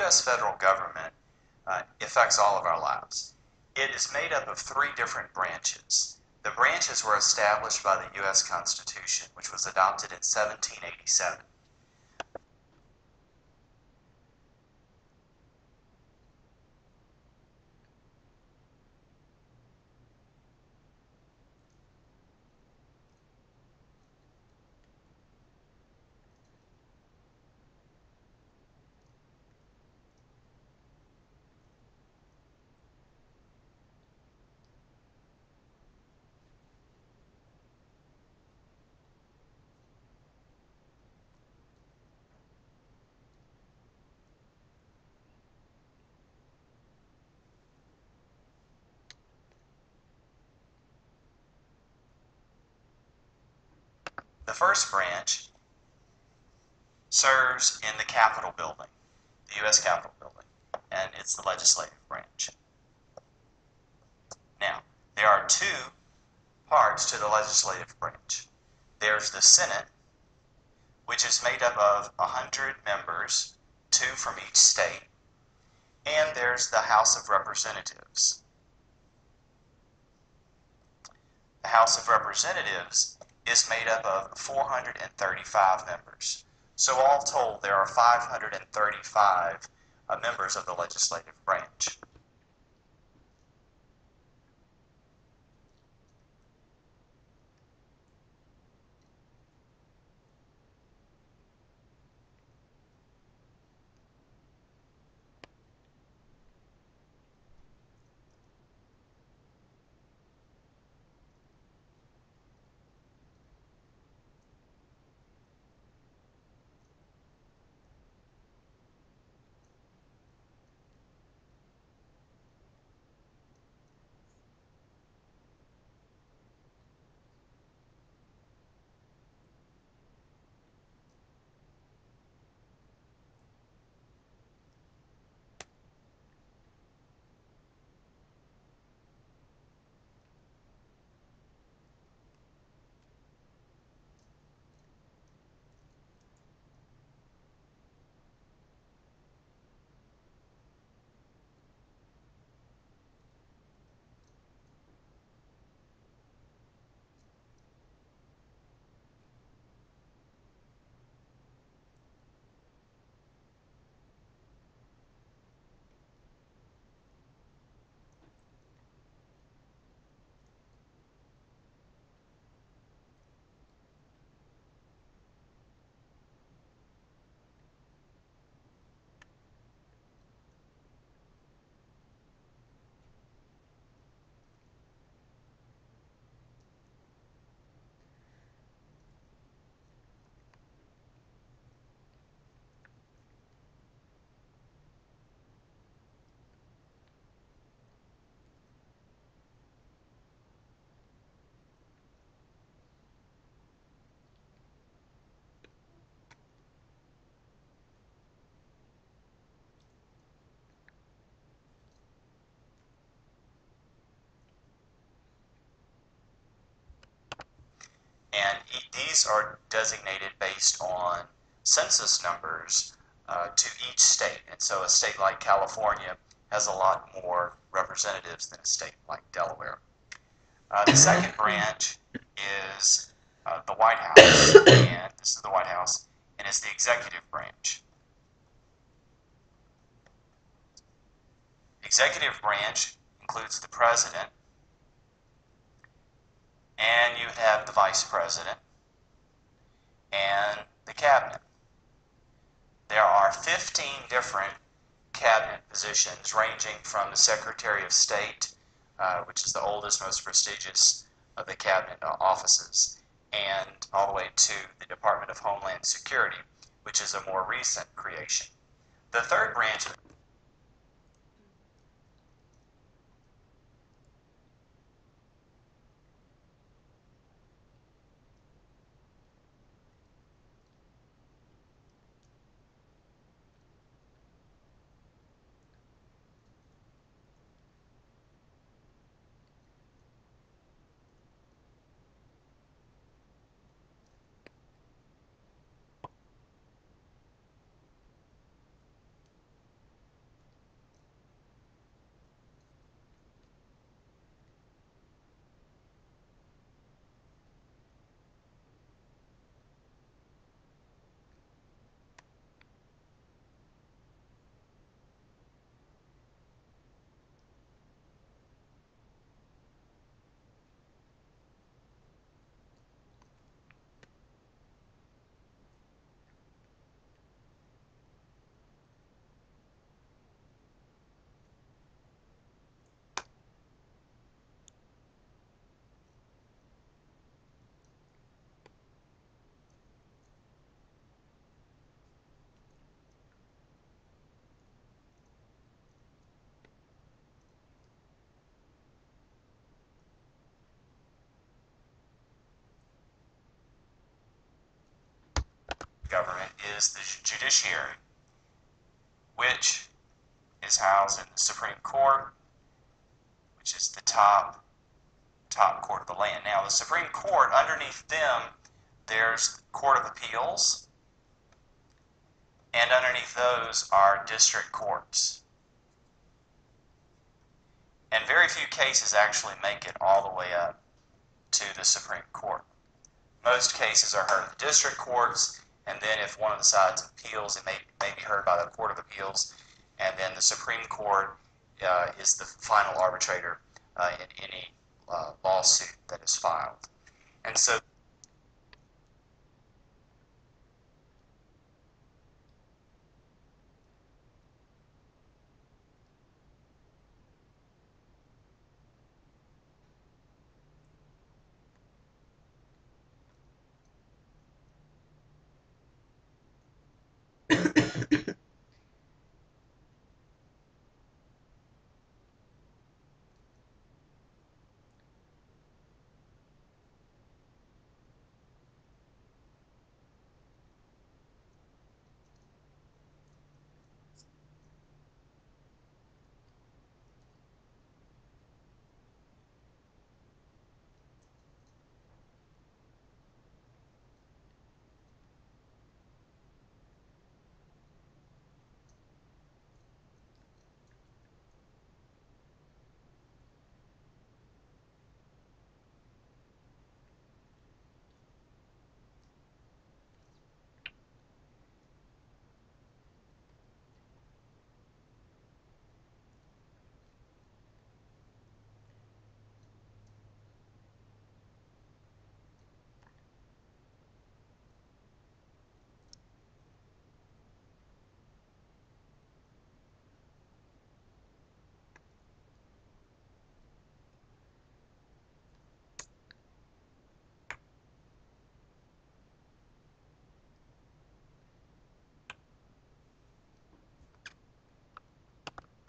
U.S. federal government affects all of our lives. It is made up of three different branches. The branches were established by the U.S. Constitution, which was adopted in 1787. The first branch serves in the Capitol building, the U.S. Capitol building, and it's the legislative branch. Now, there are two parts to the legislative branch. There's the Senate, which is made up of 100 members, 2 from each state, and there's the House of Representatives. The House of Representatives is made up of 435 members. So all told, there are 535 members of the legislative branch. And these are designated based on census numbers to each state. And so a state like California has a lot more representatives than a state like Delaware. The second branch is the White House, and this is the White House, and it's the executive branch. The executive branch includes the president, and you have the vice president, and the cabinet. There are 15 different cabinet positions ranging from the Secretary of State, which is the oldest, most prestigious of the cabinet offices, and all the way to the Department of Homeland Security, which is a more recent creation. The third branch government is the judiciary, which is housed in the Supreme Court, which is the top court of the land. Now, the Supreme Court, underneath them, there's Court of Appeals, and underneath those are district courts. And very few cases actually make it all the way up to the Supreme Court. Most cases are heard in the district courts, and then if one of the sides appeals, it may be heard by the Court of Appeals, and then the Supreme Court is the final arbitrator in any lawsuit that is filed. And so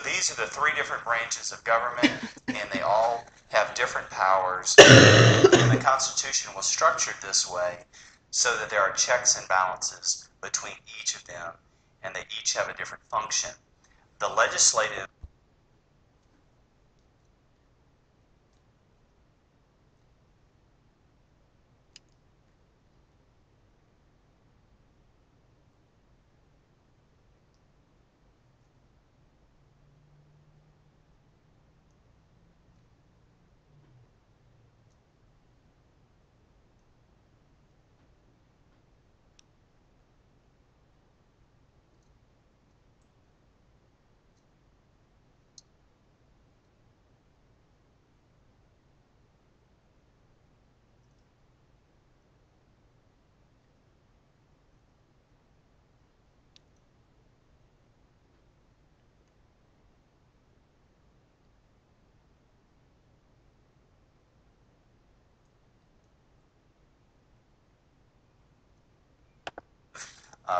these are the three different branches of government, and they all have different powers. And the Constitution was structured this way so that there are checks and balances between each of them, and they each have a different function. The legislative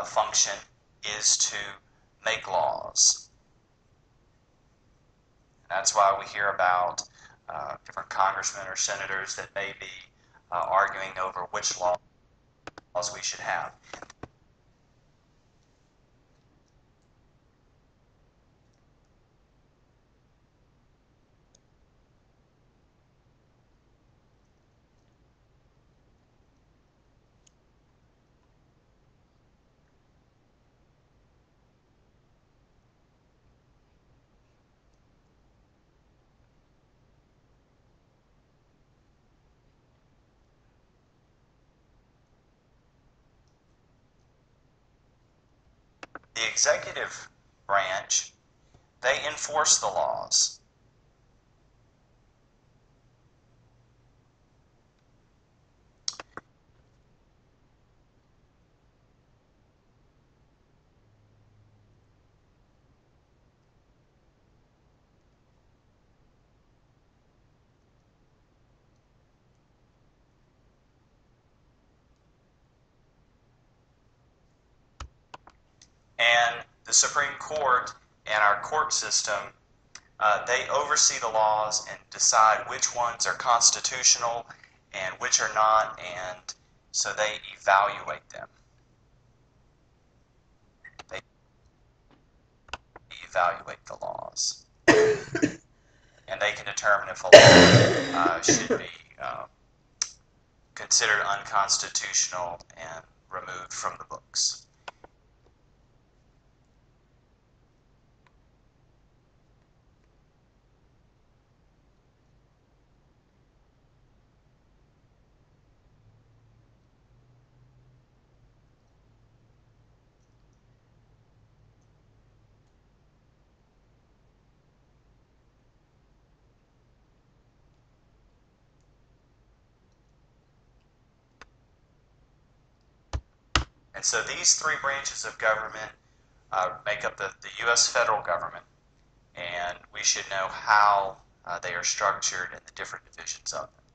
function is to make laws. And that's why we hear about different congressmen or senators that may be arguing over which laws we should have. The executive branch, they enforce the laws. And the Supreme Court and our court system, they oversee the laws and decide which ones are constitutional and which are not, and so they evaluate them. evaluate the laws. And they can determine if a law should be considered unconstitutional and removed from the books. And so these three branches of government make up the U.S. federal government, and we should know how they are structured and the different divisions of them.